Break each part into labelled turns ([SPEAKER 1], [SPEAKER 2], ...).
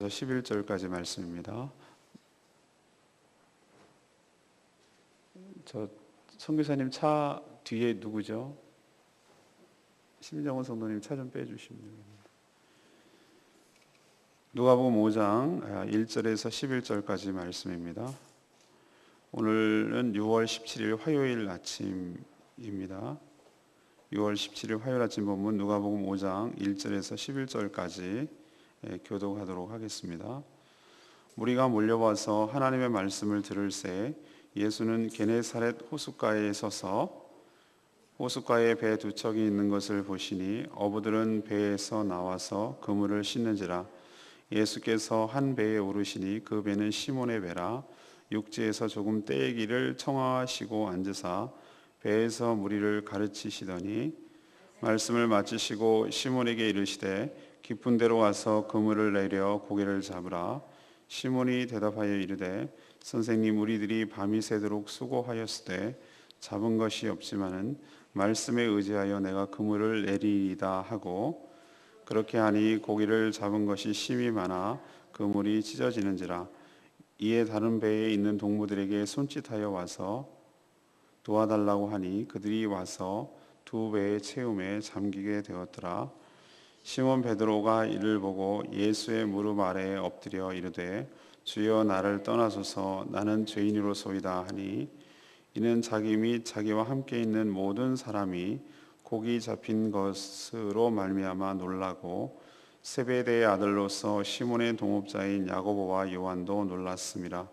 [SPEAKER 1] 11절까지 말씀입니다. 저 선교사님 차 뒤에 누구죠? 심정원 성도님 차 좀 빼주시면 됩니다. 누가복음 5장 1절에서 11절까지 말씀입니다. 오늘은 6월 17일 화요일 아침입니다. 6월 17일 화요일 아침 본문 누가복음 5장 1절에서 11절까지 교독하도록 하겠습니다. 무리가 몰려와서 하나님의 말씀을 들을새 예수는 게네사렛 호숫가에 서서 호숫가에 배 두 척이 있는 것을 보시니 어부들은 배에서 나와서 그물을 씻는지라. 예수께서 한 배에 오르시니 그 배는 시몬의 배라. 육지에서 조금 떼기를 청하시고 앉으사 배에서 무리를 가르치시더니 말씀을 마치시고 시몬에게 이르시되 깊은 데로 와서 그물을 내려 고기를 잡으라. 시몬이 대답하여 이르되 선생님, 우리들이 밤이 새도록 수고하였으되 잡은 것이 없지만은 말씀에 의지하여 내가 그물을 내리이다 하고 그렇게 하니 고기를 잡은 것이 심히 많아 그물이 찢어지는지라. 이에 다른 배에 있는 동무들에게 손짓하여 와서 도와달라고 하니 그들이 와서 두 배의 채움에 잠기게 되었더라. 시몬 베드로가 이를 보고 예수의 무릎 아래에 엎드려 이르되 주여, 나를 떠나소서, 나는 죄인이로소이다 하니 이는 자기 및 자기와 함께 있는 모든 사람이 고기 잡힌 것으로 말미암아 놀라고 세베대의 아들로서 시몬의 동업자인 야고보와 요한도 놀랐습니다.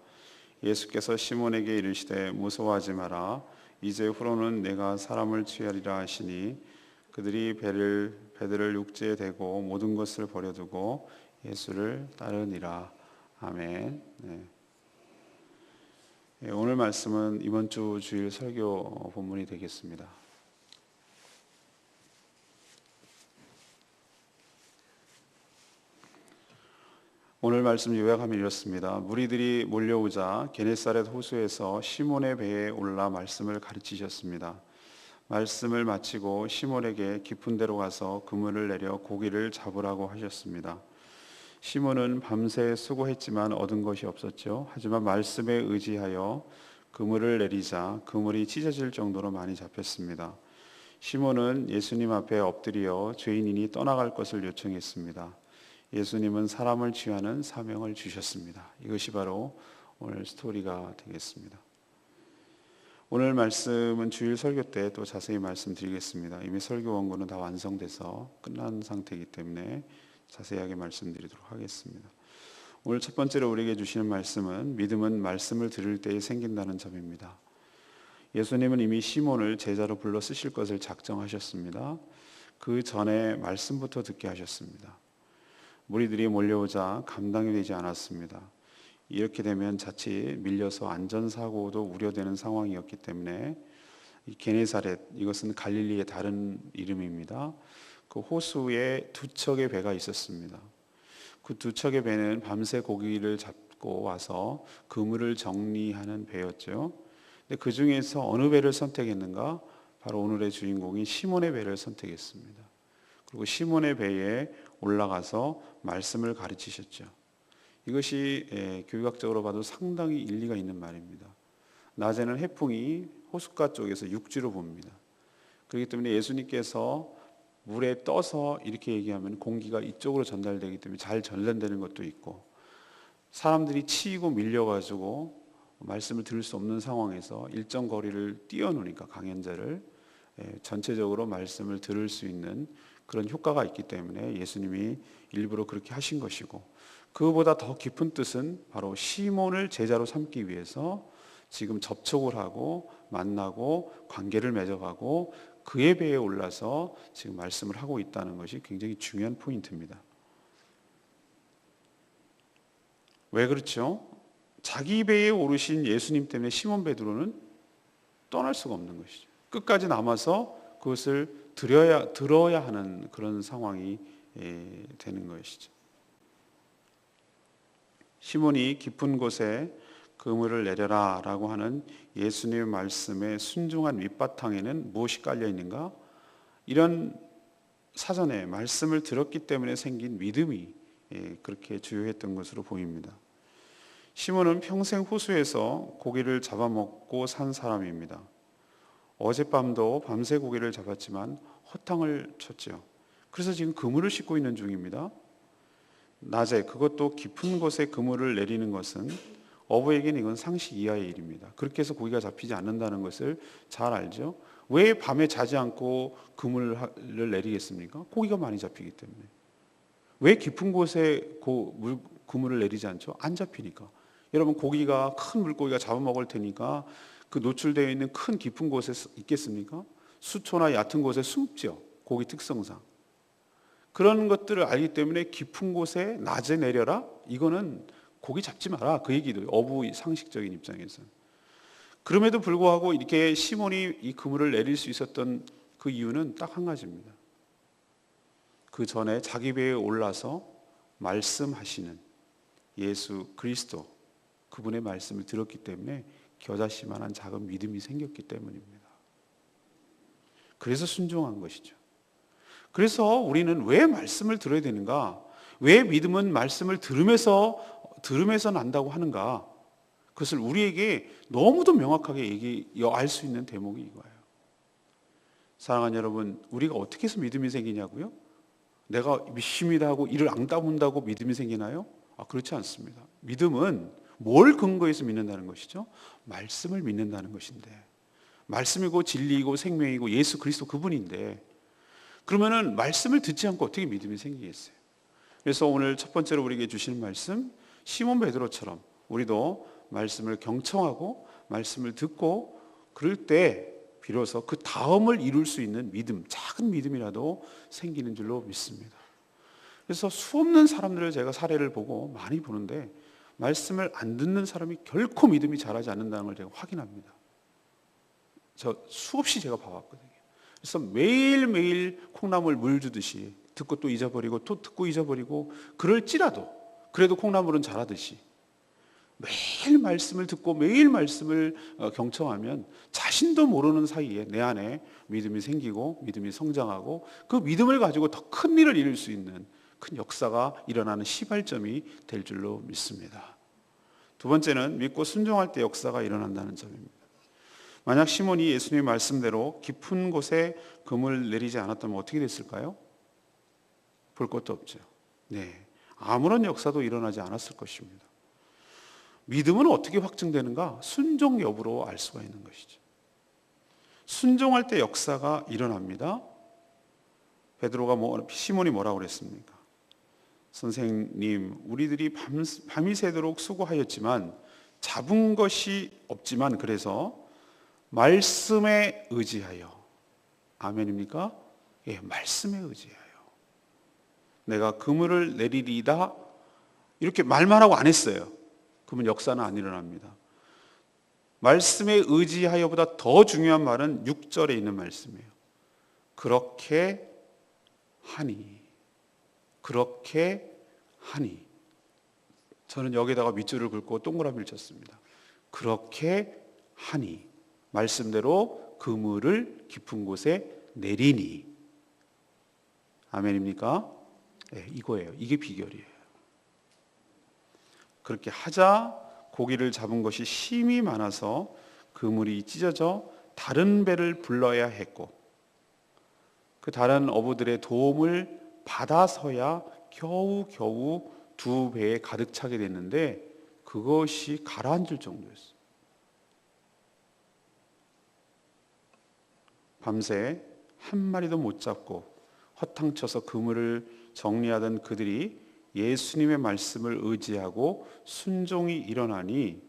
[SPEAKER 1] 예수께서 시몬에게 이르시되 무서워하지 마라. 이제 후로는 내가 사람을 취하리라 하시니 그들이 배들을 육지에 대고 모든 것을 버려두고 예수를 따르니라. 아멘. 오늘 말씀은 이번 주 주일 설교 본문이 되겠습니다. 오늘 말씀 요약하면 이렇습니다. 무리들이 몰려오자 게네사렛 호수에서 시몬의 배에 올라 말씀을 가르치셨습니다. 말씀을 마치고 시몬에게 깊은 데로 가서 그물을 내려 고기를 잡으라고 하셨습니다. 시몬은 밤새 수고했지만 얻은 것이 없었죠. 하지만 말씀에 의지하여 그물을 내리자 그물이 찢어질 정도로 많이 잡혔습니다. 시몬은 예수님 앞에 엎드려 죄인이니 떠나갈 것을 요청했습니다. 예수님은 사람을 취하는 사명을 주셨습니다. 이것이 바로 오늘 스토리가 되겠습니다. 오늘 말씀은 주일 설교 때 또 자세히 말씀드리겠습니다. 이미 설교 원고는 다 완성돼서 끝난 상태이기 때문에 자세하게 말씀드리도록 하겠습니다. 오늘 첫 번째로 우리에게 주시는 말씀은 믿음은 말씀을 들을 때에 생긴다는 점입니다. 예수님은 이미 시몬을 제자로 불러 쓰실 것을 작정하셨습니다. 그 전에 말씀부터 듣게 하셨습니다. 무리들이 몰려오자 감당이 되지 않았습니다. 이렇게 되면 자칫 밀려서 안전사고도 우려되는 상황이었기 때문에 이 게네사렛, 이것은 갈릴리의 다른 이름입니다. 그 호수에 두 척의 배가 있었습니다. 그 두 척의 배는 밤새 고기를 잡고 와서 그물을 정리하는 배였죠. 근데 그 중에서 어느 배를 선택했는가? 바로 오늘의 주인공이 시몬의 배를 선택했습니다. 그리고 시몬의 배에 올라가서 말씀을 가르치셨죠. 이것이 교육학적으로 봐도 상당히 일리가 있는 말입니다. 낮에는 해풍이 호숫가 쪽에서 육지로 봅니다. 그렇기 때문에 예수님께서 물에 떠서 이렇게 얘기하면 공기가 이쪽으로 전달되기 때문에 잘 전달되는 것도 있고, 사람들이 치이고 밀려가지고 말씀을 들을 수 없는 상황에서 일정 거리를 띄워놓으니까 강연자를 전체적으로 말씀을 들을 수 있는 그런 효과가 있기 때문에 예수님이 일부러 그렇게 하신 것이고, 그보다 더 깊은 뜻은 바로 시몬을 제자로 삼기 위해서 지금 접촉을 하고 만나고 관계를 맺어가고 그의 배에 올라서 지금 말씀을 하고 있다는 것이 굉장히 중요한 포인트입니다. 왜 그렇죠? 자기 배에 오르신 예수님 때문에 시몬 베드로는 떠날 수가 없는 것이죠. 끝까지 남아서 그것을 들어야 하는 그런 상황이 되는 것이죠. 시몬이 깊은 곳에 그물을 내려라 라고 하는 예수님의 말씀에 순종한 밑바탕에는 무엇이 깔려 있는가? 이런 사전에 말씀을 들었기 때문에 생긴 믿음이 그렇게 주요했던 것으로 보입니다. 시몬은 평생 호수에서 고기를 잡아먹고 산 사람입니다. 어젯밤도 밤새 고기를 잡았지만 허탕을 쳤죠. 그래서 지금 그물을 싣고 있는 중입니다. 낮에, 그것도 깊은 곳에 그물을 내리는 것은 어부에게는 이건 상식 이하의 일입니다. 그렇게 해서 고기가 잡히지 않는다는 것을 잘 알죠. 왜 밤에 자지 않고 그물을 내리겠습니까? 고기가 많이 잡히기 때문에. 왜 깊은 곳에 그물을 내리지 않죠? 안 잡히니까. 여러분, 고기가, 큰 물고기가 잡아먹을 테니까 그 노출되어 있는 큰 깊은 곳에 있겠습니까? 수초나 얕은 곳에 숨죠. 고기 특성상. 그런 것들을 알기 때문에 깊은 곳에 낮에 내려라? 이거는 고기 잡지 마라. 그 얘기도 어부 상식적인 입장에서. 그럼에도 불구하고 이렇게 시몬이 이 그물을 내릴 수 있었던 그 이유는 딱 한 가지입니다. 그 전에 자기 배에 올라서 말씀하시는 예수 그리스도, 그분의 말씀을 들었기 때문에 겨자씨만한 작은 믿음이 생겼기 때문입니다. 그래서 순종한 것이죠. 그래서 우리는 왜 말씀을 들어야 되는가? 왜 믿음은 말씀을 들으면서 난다고 하는가? 그것을 우리에게 너무도 명확하게 알 수 있는 대목이 이거예요. 사랑하는 여러분, 우리가 어떻게 해서 믿음이 생기냐고요? 내가 믿습니다 하고 이를 앙따문다고 믿음이 생기나요? 그렇지 않습니다. 믿음은 뭘 근거해서 믿는다는 것이죠? 말씀을 믿는다는 것인데, 말씀이고 진리이고 생명이고 예수 그리스도 그분인데, 그러면은 말씀을 듣지 않고 어떻게 믿음이 생기겠어요? 그래서 오늘 첫 번째로 우리에게 주시는 말씀, 시몬 베드로처럼 우리도 말씀을 경청하고 말씀을 듣고 그럴 때 비로소 그 다음을 이룰 수 있는 믿음, 작은 믿음이라도 생기는 줄로 믿습니다. 그래서 수없는 사람들을 제가 사례를 보고 많이 보는데, 말씀을 안 듣는 사람이 결코 믿음이 자라지 않는다는 걸 제가 확인합니다. 저 수없이 제가 봐왔거든요. 그래서 매일매일 콩나물 물 주듯이 듣고 또 잊어버리고 또 듣고 잊어버리고, 그럴지라도 그래도 콩나물은 자라듯이 매일 말씀을 듣고 매일 말씀을 경청하면 자신도 모르는 사이에 내 안에 믿음이 생기고 믿음이 성장하고, 그 믿음을 가지고 더 큰 일을 이룰 수 있는 큰 역사가 일어나는 시발점이 될 줄로 믿습니다. 두 번째는 믿고 순종할 때 역사가 일어난다는 점입니다. 만약 시몬이 예수님의 말씀대로 깊은 곳에 그물을 내리지 않았다면 어떻게 됐을까요? 볼 것도 없죠. 네, 아무런 역사도 일어나지 않았을 것입니다. 믿음은 어떻게 확증되는가? 순종 여부로 알 수가 있는 것이죠. 순종할 때 역사가 일어납니다. 시몬이 뭐라고 그랬습니까? 선생님, 우리들이 밤이 새도록 수고하였지만 잡은 것이 없지만, 그래서 말씀에 의지하여. 아멘입니까? 예, 말씀에 의지하여 내가 그물을 내리리다, 이렇게 말만 하고 안 했어요. 그러면 역사는 안 일어납니다. 말씀에 의지하여보다 더 중요한 말은 6절에 있는 말씀이에요. 그렇게 하니. 그렇게 하니. 저는 여기다가 밑줄을 긋고 동그라미를 쳤습니다. 그렇게 하니. 말씀대로 그물을 깊은 곳에 내리니. 아멘입니까? 네, 이거예요. 이게 비결이에요. 그렇게 하자 고기를 잡은 것이 힘이 많아서 그물이 찢어져 다른 배를 불러야 했고, 그 다른 어부들의 도움을 받아서야 겨우 두 배에 가득 차게 됐는데, 그것이 가라앉을 정도였어요. 밤새 한 마리도 못 잡고 허탕쳐서 그물을 정리하던 그들이 예수님의 말씀을 의지하고 순종이 일어나니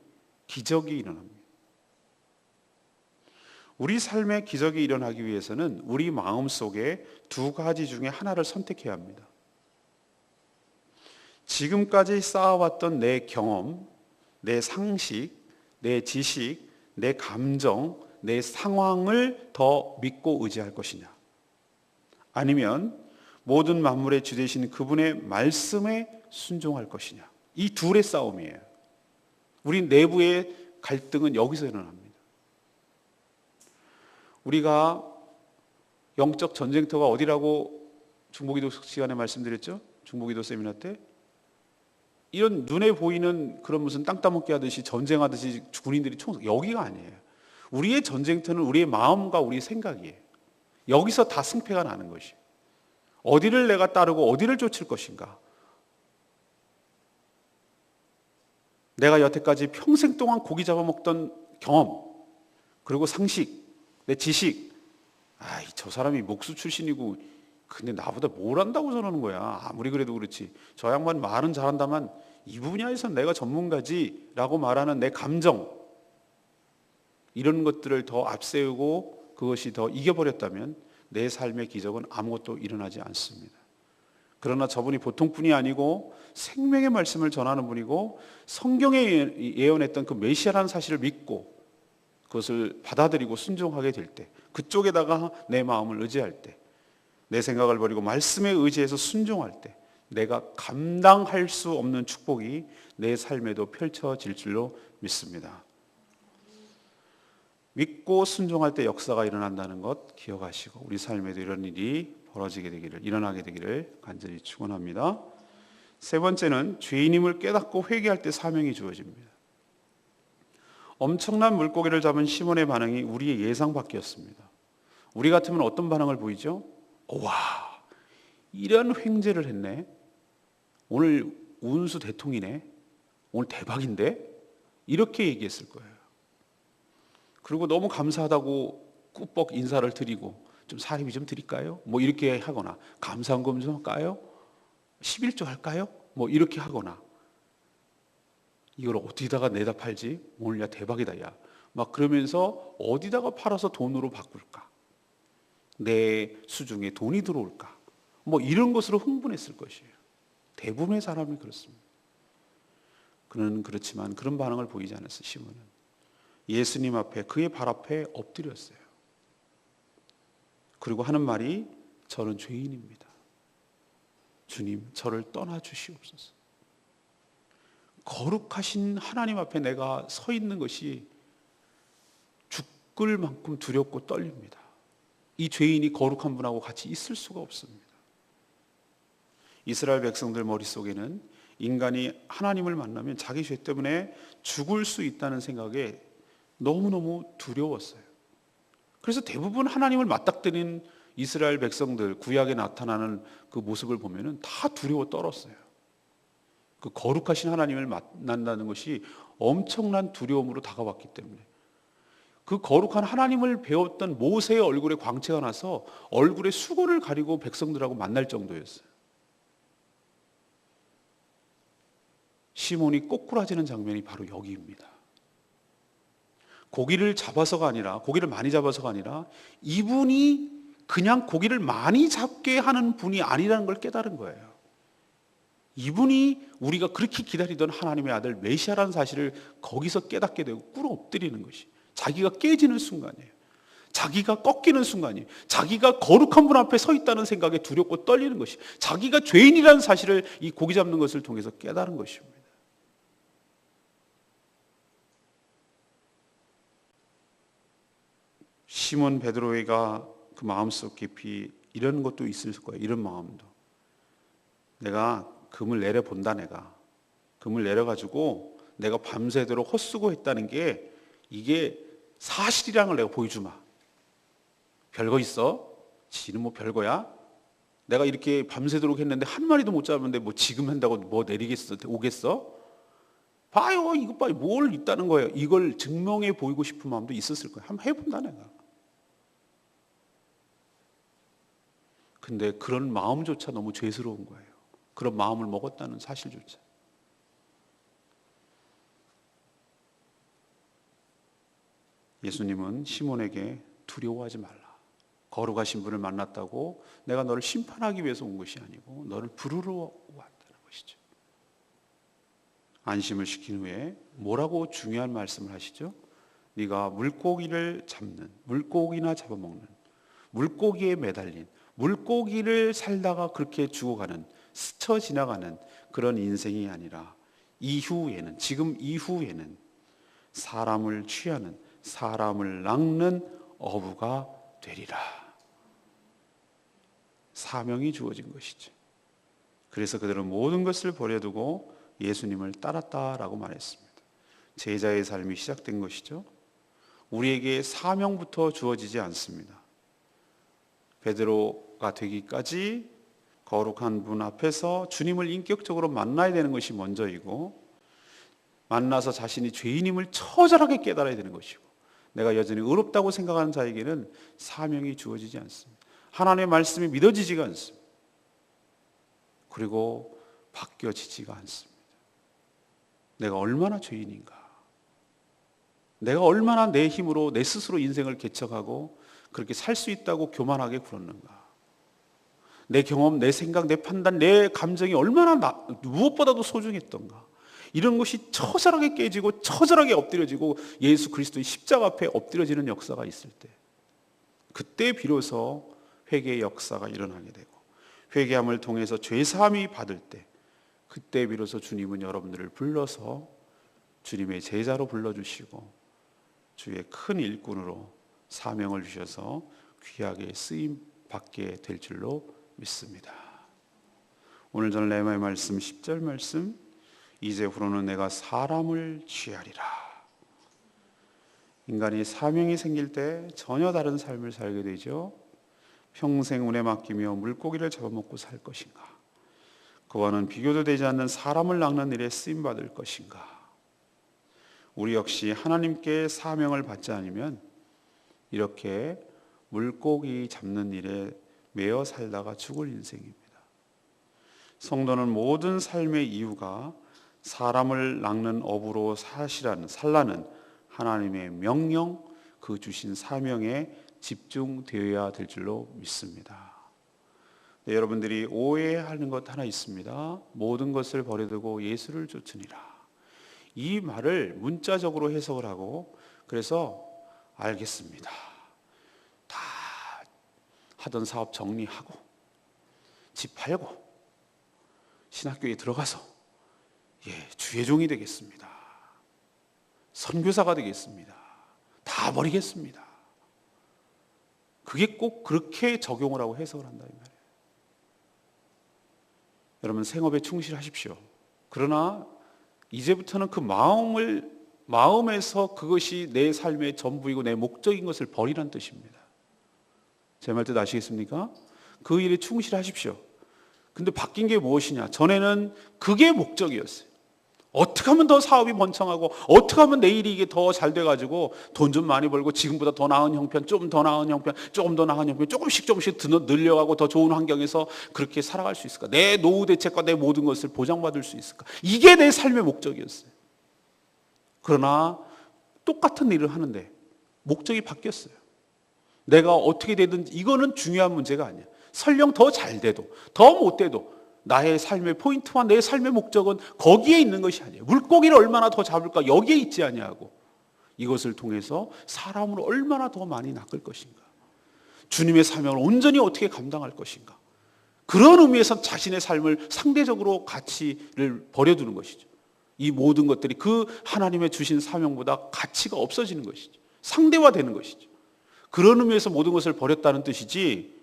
[SPEAKER 1] 기적이 일어납니다. 우리 삶에 기적이 일어나기 위해서는 우리 마음속에 두 가지 중에 하나를 선택해야 합니다. 지금까지 쌓아왔던 내 경험, 내 상식, 내 지식, 내 감정, 내 상황을 더 믿고 의지할 것이냐, 아니면 모든 만물의 주 되신 그분의 말씀에 순종할 것이냐. 이 둘의 싸움이에요. 우리 내부의 갈등은 여기서 일어납니다. 우리가 영적 전쟁터가 어디라고 중보기도 시간에 말씀드렸죠? 중보기도 세미나 때 이런 눈에 보이는 그런 무슨 땅 따먹기 하듯이 전쟁하듯이 군인들이 여기가 아니에요. 우리의 전쟁터는 우리의 마음과 우리의 생각이에요. 여기서 다 승패가 나는 것이에요. 어디를 내가 따르고 어디를 쫓을 것인가. 내가 여태까지 평생 동안 고기 잡아먹던 경험, 그리고 상식, 내 지식, 저 사람이 목수 출신이고 근데 나보다 뭘 안다고 저러는 거야. 아무리 그래도 그렇지. 저 양반 말은 잘한다만 이 분야에선 내가 전문가지 라고 말하는 내 감정, 이런 것들을 더 앞세우고 그것이 더 이겨버렸다면 내 삶의 기적은 아무것도 일어나지 않습니다. 그러나 저분이 보통 분이 아니고 생명의 말씀을 전하는 분이고 성경에 예언했던 그 메시아라는 사실을 믿고 그것을 받아들이고 순종하게 될 때, 그쪽에다가 내 마음을 의지할 때, 내 생각을 버리고 말씀에 의지해서 순종할 때 내가 감당할 수 없는 축복이 내 삶에도 펼쳐질 줄로 믿습니다. 믿고 순종할 때 역사가 일어난다는 것 기억하시고 우리 삶에도 이런 일이 벌어지게 되기를, 일어나게 되기를 간절히 축원합니다. 세 번째는 죄인임을 깨닫고 회개할 때 사명이 주어집니다. 엄청난 물고기를 잡은 시몬의 반응이 우리의 예상 밖이었습니다. 우리 같으면 어떤 반응을 보이죠? 와, 이런 횡재를 했네. 오늘 운수 대통이네. 오늘 대박인데? 이렇게 얘기했을 거예요. 그리고 너무 감사하다고 꾸벅 인사를 드리고 좀 사례비 좀 드릴까요? 뭐 이렇게 하거나 감사한금 좀 할까요? 11조 할까요? 뭐 이렇게 하거나 이걸 어디다가 내다 팔지? 오늘 야 대박이다 야. 막 그러면서 어디다가 팔아서 돈으로 바꿀까? 내 수중에 돈이 들어올까? 뭐 이런 것으로 흥분했을 것이에요. 대부분의 사람이 그렇습니다. 그는 그렇지만 그런 반응을 보이지 않았어요. 시몬은 예수님 앞에, 그의 발 앞에 엎드렸어요. 그리고 하는 말이 저는 죄인입니다. 주님, 저를 떠나 주시옵소서. 거룩하신 하나님 앞에 내가 서 있는 것이 죽을 만큼 두렵고 떨립니다. 이 죄인이 거룩한 분하고 같이 있을 수가 없습니다. 이스라엘 백성들 머릿속에는 인간이 하나님을 만나면 자기 죄 때문에 죽을 수 있다는 생각에 너무너무 두려웠어요. 그래서 대부분 하나님을 맞닥뜨린 이스라엘 백성들, 구약에 나타나는 그 모습을 보면 다 두려워 떨었어요. 그 거룩하신 하나님을 만난다는 것이 엄청난 두려움으로 다가왔기 때문에, 그 거룩한 하나님을 배웠던 모세의 얼굴에 광채가 나서 얼굴에 수건을 가리고 백성들하고 만날 정도였어요. 시몬이 꼬꾸라지는 장면이 바로 여기입니다. 고기를 잡아서가 아니라, 고기를 많이 잡아서가 아니라 이분이 그냥 고기를 많이 잡게 하는 분이 아니라는 걸 깨달은 거예요. 이분이 우리가 그렇게 기다리던 하나님의 아들 메시아라는 사실을 거기서 깨닫게 되고 꿇어 엎드리는 것이, 자기가 깨지는 순간이에요. 자기가 꺾이는 순간이에요. 자기가 거룩한 분 앞에 서 있다는 생각에 두렵고 떨리는 것이, 자기가 죄인이라는 사실을 이 고기 잡는 것을 통해서 깨달은 것입니다. 시몬 베드로가 그 마음속 깊이 이런 것도 있을 거예요. 이런 마음도, 내가 금을 내려본다, 내가 금을 내려가지고 내가 밤새도록 헛수고 했다는 게 이게 사실이라는 걸 내가 보여주마. 별거 있어? 지는 뭐 별거야? 내가 이렇게 밤새도록 했는데 한 마리도 못 잡았는데 뭐 지금 한다고 뭐 내리겠어? 오겠어? 봐요, 이것 봐요, 뭘 있다는 거예요. 이걸 증명해 보이고 싶은 마음도 있었을 거예요. 한번 해본다 내가. 근데 그런 마음조차 너무 죄스러운 거예요. 그런 마음을 먹었다는 사실조차. 예수님은 시몬에게 두려워하지 말라. 거룩하신 분을 만났다고 내가 너를 심판하기 위해서 온 것이 아니고 너를 부르러 왔다는 것이죠. 안심을 시킨 후에 뭐라고 중요한 말씀을 하시죠? 네가 물고기를 잡는, 물고기나 잡아먹는, 물고기에 매달린, 물고기를 살다가 그렇게 죽어가는, 스쳐 지나가는 그런 인생이 아니라 이후에는, 지금 이후에는 사람을 취하는, 사람을 낚는 어부가 되리라. 사명이 주어진 것이죠. 그래서 그들은 모든 것을 버려두고 예수님을 따랐다라고 말했습니다. 제자의 삶이 시작된 것이죠. 우리에게 사명부터 주어지지 않습니다. 베드로가 되기까지 거룩한 분 앞에서 주님을 인격적으로 만나야 되는 것이 먼저이고, 만나서 자신이 죄인임을 처절하게 깨달아야 되는 것이고, 내가 여전히 의롭다고 생각하는 자에게는 사명이 주어지지 않습니다. 하나님의 말씀이 믿어지지가 않습니다. 그리고 바뀌어지지가 않습니다. 내가 얼마나 죄인인가, 내가 얼마나 내 힘으로 내 스스로 인생을 개척하고 그렇게 살 수 있다고 교만하게 굴었는가, 내 경험, 내 생각, 내 판단, 내 감정이 얼마나 무엇보다도 소중했던가, 이런 것이 처절하게 깨지고 처절하게 엎드려지고 예수 그리스도의 십자가 앞에 엎드려지는 역사가 있을 때, 그때 비로소 회개의 역사가 일어나게 되고, 회개함을 통해서 죄사함이 받을 때, 그때 비로소 주님은 여러분들을 불러서 주님의 제자로 불러주시고 주의 큰 일꾼으로 사명을 주셔서 귀하게 쓰임 받게 될 줄로 믿습니다. 오늘 저는 레마의 말씀 10절 말씀, 이제후로는 내가 사람을 취하리라. 인간이 사명이 생길 때 전혀 다른 삶을 살게 되죠. 평생 운에 맡기며 물고기를 잡아먹고 살 것인가, 그와는 비교도 되지 않는 사람을 낚는 일에 쓰임받을 것인가. 우리 역시 하나님께 사명을 받지 않으면 이렇게 물고기 잡는 일에 매여 살다가 죽을 인생입니다. 성도는 모든 삶의 이유가 사람을 낚는 업으로 살라는 하나님의 명령, 그 주신 사명에 집중되어야 될 줄로 믿습니다. 네, 여러분들이 오해하는 것 하나 있습니다. 모든 것을 버려두고 예수를 쫓으니라. 이 말을 문자적으로 해석을 하고, 그래서 알겠습니다, 다 하던 사업 정리하고 집 팔고 신학교에 들어가서 주의 종이 되겠습니다, 선교사가 되겠습니다, 다 버리겠습니다, 그게 꼭 그렇게 적용을 하고 해석을 한다 이 말이에요. 여러분, 생업에 충실하십시오. 그러나 이제부터는 그 마음에서 그것이 내 삶의 전부이고 내 목적인 것을 버리라는 뜻입니다. 제 말 뜻 아시겠습니까? 그 일에 충실하십시오. 근데 바뀐 게 무엇이냐? 전에는 그게 목적이었어요. 어떻게 하면 더 사업이 번창하고, 어떻게 하면 내일이 이게 더 잘 돼가지고 돈 좀 많이 벌고 지금보다 더 나은 형편, 좀 더 나은 형편, 조금 더 나은 형편, 조금씩 늘려가고 더 좋은 환경에서 그렇게 살아갈 수 있을까? 내 노후 대책과 내 모든 것을 보장받을 수 있을까? 이게 내 삶의 목적이었어요. 그러나 똑같은 일을 하는데 목적이 바뀌었어요. 내가 어떻게 되든 이거는 중요한 문제가 아니야. 설령 더 잘 돼도 더 못 돼도 나의 삶의 포인트와 내 삶의 목적은 거기에 있는 것이 아니에요. 물고기를 얼마나 더 잡을까, 여기에 있지 아니하고 이것을 통해서 사람을 얼마나 더 많이 낚을 것인가, 주님의 사명을 온전히 어떻게 감당할 것인가, 그런 의미에서 자신의 삶을 상대적으로 가치를 버려두는 것이죠. 이 모든 것들이 그 하나님의 주신 사명보다 가치가 없어지는 것이죠. 상대화되는 것이죠. 그런 의미에서 모든 것을 버렸다는 뜻이지,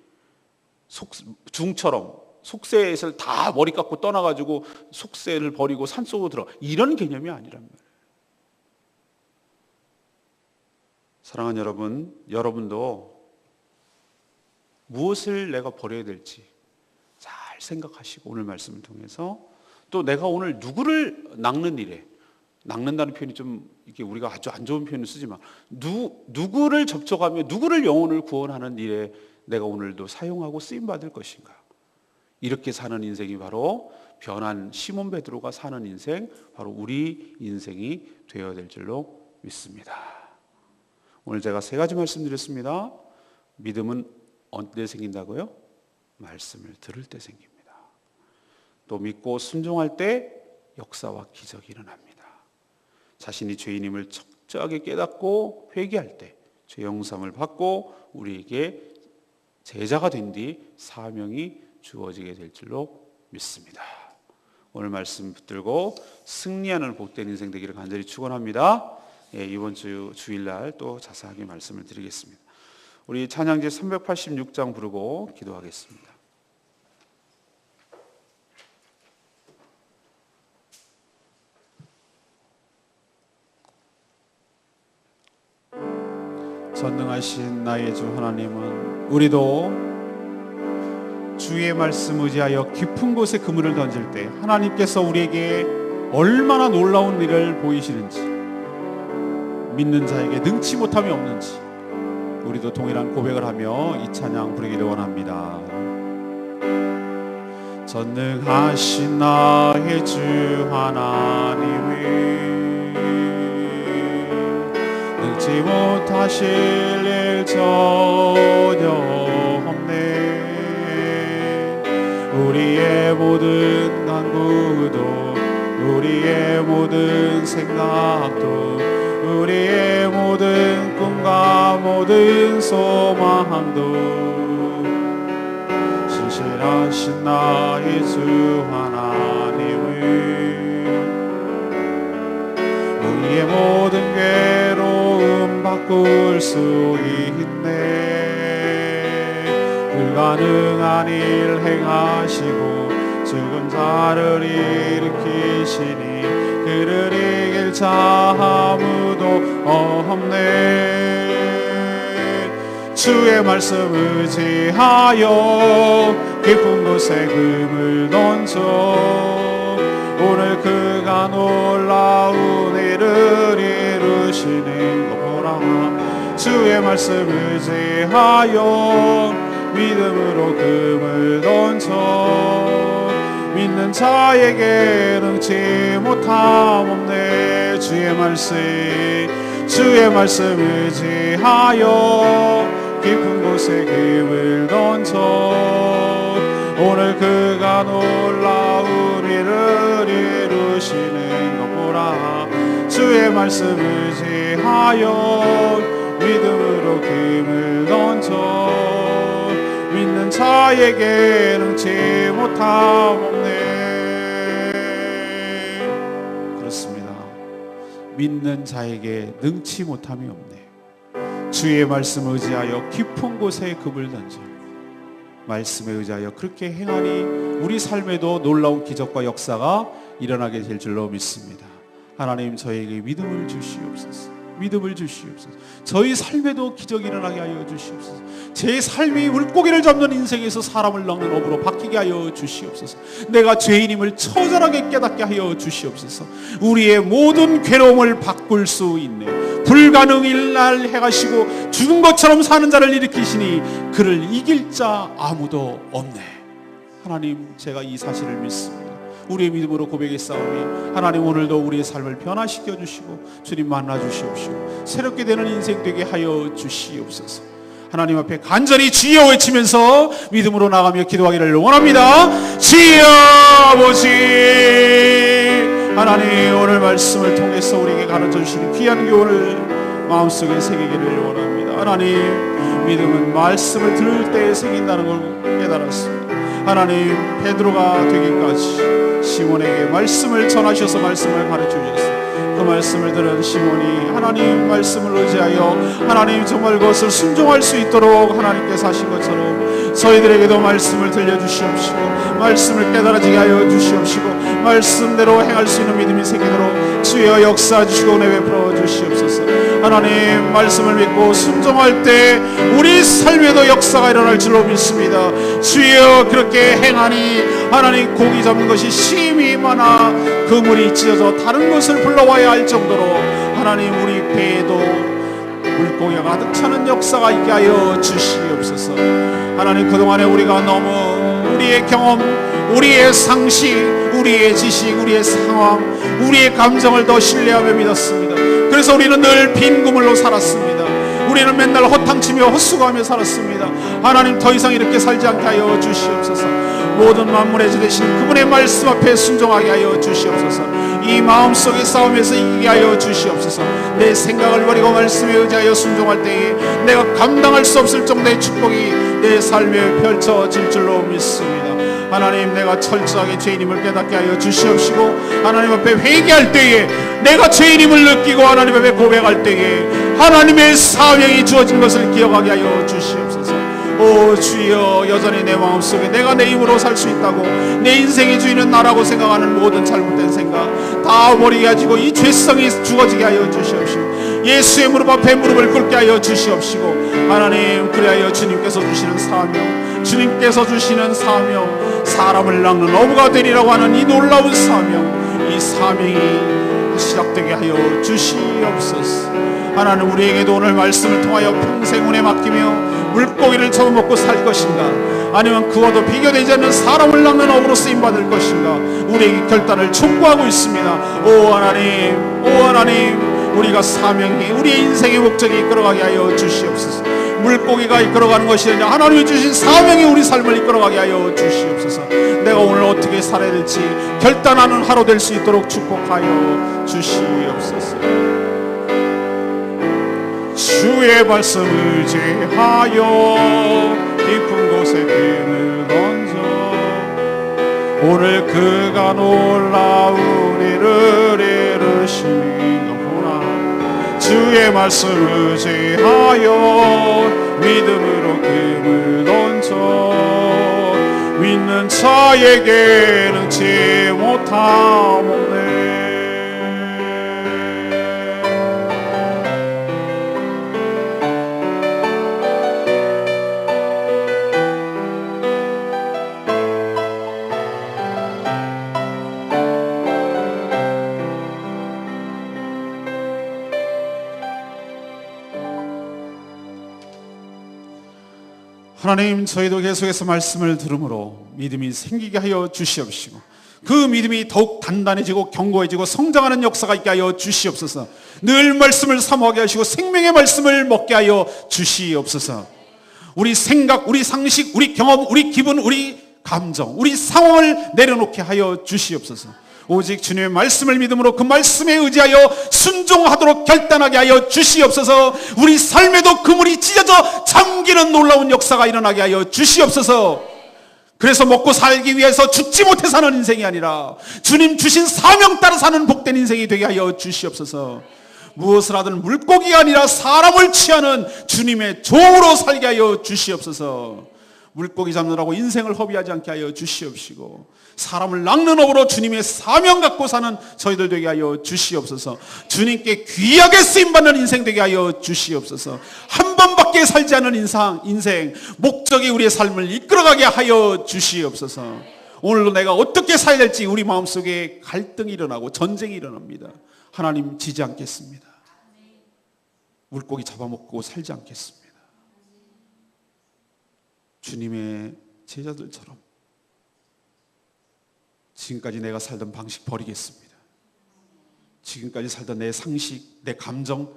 [SPEAKER 1] 중처럼 속세를 다 머리 깎고 떠나가지고 속세를 버리고 산속으로 들어, 이런 개념이 아니란 말이에요. 사랑하는 여러분, 여러분도 무엇을 내가 버려야 될지 잘 생각하시고, 오늘 말씀을 통해서 또 내가 오늘 누구를 낚는 일에, 낚는다는 표현이 좀 이게 우리가 아주 안 좋은 표현을 쓰지만, 누구를 접촉하며 누구를 영혼을 구원하는 일에 내가 오늘도 사용하고 쓰임 받을 것인가. 이렇게 사는 인생이 바로 변한 시몬 베드로가 사는 인생, 바로 우리 인생이 되어야 될 줄로 믿습니다. 오늘 제가 3가지 말씀드렸습니다. 믿음은 언제 생긴다고요? 말씀을 들을 때 생깁니다. 또 믿고 순종할 때 역사와 기적이 일어납니다. 자신이 죄인임을 철저하게 깨닫고 회개할 때 죄 용서함을 받고 우리에게 제자가 된 뒤 사명이 주어지게 될 줄로 믿습니다. 오늘 말씀 붙들고 승리하는 복된 인생 되기를 간절히 축원합니다. 이번 주일날 또 자세하게 말씀을 드리겠습니다. 우리 찬양제 386장 부르고 기도하겠습니다. 전능하신 나의 주 하나님은 우리도 주의 말씀 의지하여 깊은 곳에 그물을 던질 때 하나님께서 우리에게 얼마나 놀라운 일을 보이시는지, 믿는 자에게 능치 못함이 없는지 우리도 동일한 고백을 하며 이 찬양 부르기를 원합니다. 전능하신 나의 주 하나님이 능치 못하실 일 전혀 없네. 우리의 모든 간구도, 우리의 모든 생각도, 우리의 모든 꿈과 모든 소망도 신실하신 나의 주 하나님을 우리의 모든 괴로움 바꿀 수 있네. 불가능한 일 행하시고 죽은 자를 일으키시니 그를 이길 자 아무도 없네. 주의 말씀 의지하여 깊은 곳에 금을 던져 오늘 그가 놀라운 일을 이루시는 것 보라. 주의 말씀 의지하여 믿음으로 금을 던져 믿는 자에게 능치 못함 없네. 주의 말씀 의지하여 깊은 곳에 금을 던져 오늘 그가 놀라운 일을 이루시는 것 보라. 주의 말씀 의지하여 믿음으로 금을 던져 믿는 자에게 능치 못함 없네. 그렇습니다. 믿는 자에게 능치 못함이 없네. 주의 말씀 의지하여 깊은 곳에 금을 던져 말씀에 의지하여 그렇게 행하니 우리 삶에도 놀라운 기적과 역사가 일어나게 될 줄로 믿습니다. 하나님, 저에게 믿음을 주시옵소서. 믿음을 주시옵소서. 저희 삶에도 기적이 일어나게 하여 주시옵소서. 제 삶이 물고기를 잡는 인생에서 사람을 낚는 업으로 바뀌게 하여 주시옵소서. 내가 죄인임을 처절하게 깨닫게 하여 주시옵소서. 우리의 모든 괴로움을 바꿀 수 있네. 불가능일 날 행하시고 죽은 것처럼 사는 자를 일으키시니 그를 이길 자 아무도 없네. 하나님, 제가 이 사실을 믿습니다. 우리의 믿음으로 고백했사오니 하나님, 오늘도 우리의 삶을 변화시켜 주시고 주님 만나 주시옵시고 새롭게 되는 인생 되게 하여 주시옵소서. 하나님 앞에 간절히 주여 외치면서 믿음으로 나가며 기도하기를 원합니다. 주여 아버지, 하나님, 오늘 말씀을 통해서 우리에게 가르쳐 주시는 귀한 교훈을 마음속에 새기기를 원합니다. 하나님, 믿음은 말씀을 들을 때 생긴다는 걸 깨달았습니다. 하나님, 베드로가 되기까지 시몬에게 말씀을 전하셔서 말씀을 가르쳐 주셨습니다. 그 말씀을 들은 시몬이 하나님 말씀을 의지하여 하나님 정말 그것을 순종할 수 있도록 하나님께서 하신 것처럼 저희들에게도 말씀을 들려주시옵시고 말씀을 깨달아지게 하여 주시옵시고 말씀대로 행할 수 있는 믿음이 생기도록 주여 역사해 주시고 은혜 베풀어 주시옵소서. 하나님, 말씀을 믿고 순종할 때 우리 삶에도 역사가 일어날 줄로 믿습니다. 주여 그렇게 행하니 하나님, 고기 잡는 것이 심히 많아 그물이 찢어져 다른 것을 불러와야 할 정도로 하나님, 우리 배에도 물고기가 가득 차는 역사가 있게 하여 주시옵소서. 하나님, 그동안에 우리가 너무 우리의 경험, 우리의 상식, 우리의 지식, 우리의 상황, 우리의 감정을 더 신뢰하며 믿었습니다. 그래서 우리는 늘 빈 그물로 살았습니다. 우리는 맨날 허탕치며 헛수고하며 살았습니다. 하나님, 더 이상 이렇게 살지 않게 하여 주시옵소서. 모든 만물의 주 되신 그분의 말씀 앞에 순종하게 하여 주시옵소서. 이 마음속의 싸움에서 이기게 하여 주시옵소서. 내 생각을 버리고 말씀에 의지하여 순종할 때에 내가 감당할 수 없을 정도의 축복이 내 삶에 펼쳐질 줄로 믿습니다. 하나님, 내가 철저하게 죄인임을 깨닫게 하여 주시옵시고 하나님 앞에 회개할 때에 내가 죄인임을 느끼고 하나님 앞에 고백할 때에 하나님의 사명이 주어진 것을 기억하게 하여 주시옵소서. 오 주여, 여전히 내 마음속에 내가 내 힘으로 살 수 있다고, 내 인생의 주인은 나라고 생각하는 모든 잘못된 생각 다 버리게 하시고 이 죄성이 죽어지게 하여 주시옵시고 예수의 무릎 앞에 무릎을 꿇게 하여 주시옵시고, 하나님, 그리하여 주님께서 주시는 사명, 주님께서 주시는 사명, 사람을 낚는 어부가 되리라고 하는 이 놀라운 사명, 이 사명이 시작되게 하여 주시옵소서. 하나님, 우리에게도 오늘 말씀을 통하여 평생 운에 맡기며 물고기를 잡아먹고 살 것인가, 아니면 그와도 비교되지 않는 사람을 낚는 어부로 쓰임받을 것인가, 우리에게 결단을 촉구하고 있습니다. 오 하나님, 오 하나님, 우리가 사명이, 우리의 인생의 목적이 이끌어가게 하여 주시옵소서. 물고기가 이끌어가는 것이 아니라 하나님이 주신 사명이 우리 삶을 이끌어가게 하여 주시옵소서. 내가 오늘 어떻게 살아야 될지 결단하는 하루 될 수 있도록 축복하여 주시옵소서. 주의 말씀 의지하여 깊은 곳에 끈을 얹어 오늘 그가 놀라운 일을 이루시는 것 보라. 주의 말씀 의지하여 믿음으로 끈을 얹어 믿는 자에게 능치 못함 없네. 하나님, 저희도 계속해서 말씀을 들으므로 믿음이 생기게 하여 주시옵시고, 그 믿음이 더욱 단단해지고 견고해지고 성장하는 역사가 있게 하여 주시옵소서. 늘 말씀을 사모하게 하시고 생명의 말씀을 먹게 하여 주시옵소서. 우리 생각, 우리 상식, 우리 경험, 우리 기분, 우리 감정, 우리 상황을 내려놓게 하여 주시옵소서. 오직 주님의 말씀을 믿음으로 그 말씀에 의지하여 순종하도록 결단하게 하여 주시옵소서. 우리 삶에도 그물이 찢어져 잠기는 놀라운 역사가 일어나게 하여 주시옵소서. 그래서 먹고 살기 위해서 죽지 못해 사는 인생이 아니라 주님 주신 사명 따라 사는 복된 인생이 되게 하여 주시옵소서. 무엇을 하든 물고기가 아니라 사람을 취하는 주님의 종으로 살게 하여 주시옵소서. 물고기 잡느라고 인생을 허비하지 않게 하여 주시옵시고, 사람을 낚는 업으로 주님의 사명 갖고 사는 저희들 되게 하여 주시옵소서. 주님께 귀하게 쓰임받는 인생 되게 하여 주시옵소서. 한 번밖에 살지 않은 인생 목적이 우리의 삶을 이끌어가게 하여 주시옵소서. 오늘도 내가 어떻게 살아야 될지 우리 마음속에 갈등이 일어나고 전쟁이 일어납니다. 하나님, 지지 않겠습니다. 물고기 잡아먹고 살지 않겠습니다. 주님의 제자들처럼 지금까지 내가 살던 방식 버리겠습니다. 지금까지 살던 내 상식, 내 감정,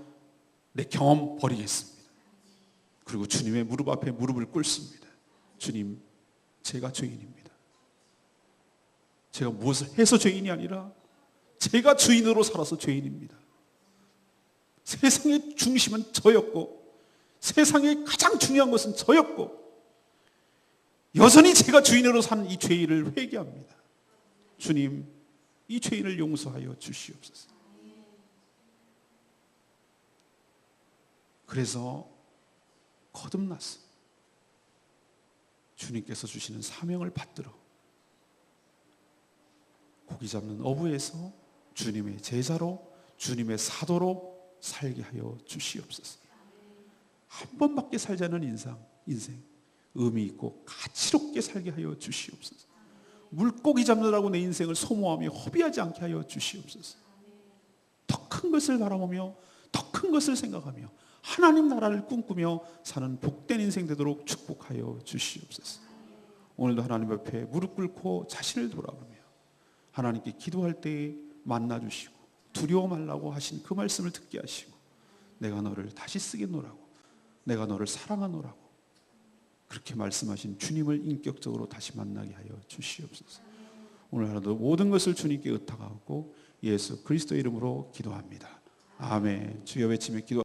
[SPEAKER 1] 내 경험 버리겠습니다. 그리고 주님의 무릎 앞에 무릎을 꿇습니다. 주님, 제가 죄인입니다. 제가 무엇을 해서 죄인이 아니라 제가 주인으로 살아서 죄인입니다. 세상의 중심은 저였고, 세상에 가장 중요한 것은 저였고, 여전히 제가 주인으로 사는 이 죄인을 회개합니다. 주님, 이 죄인을 용서하여 주시옵소서. 그래서 거듭나서 주님께서 주시는 사명을 받들어 고기 잡는 어부에서 주님의 제자로, 주님의 사도로 살게 하여 주시옵소서. 한 번밖에 살지 않은 인생 의미 있고 가치롭게 살게 하여 주시옵소서. 물고기 잡느라고 내 인생을 소모하며 허비하지 않게 하여 주시옵소서. 더 큰 것을 바라보며 더 큰 것을 생각하며 하나님 나라를 꿈꾸며 사는 복된 인생 되도록 축복하여 주시옵소서. 오늘도 하나님 앞에 무릎 꿇고 자신을 돌아보며 하나님께 기도할 때에 만나주시고 두려워 말라고 하신 그 말씀을 듣게 하시고, 내가 너를 다시 쓰겠노라고, 내가 너를 사랑하노라고 그렇게 말씀하신 주님을 인격적으로 다시 만나게 하여 주시옵소서. 오늘 하루도 모든 것을 주님께 의탁하고 예수 그리스도의 이름으로 기도합니다. 아멘. 주여 외치며 기도.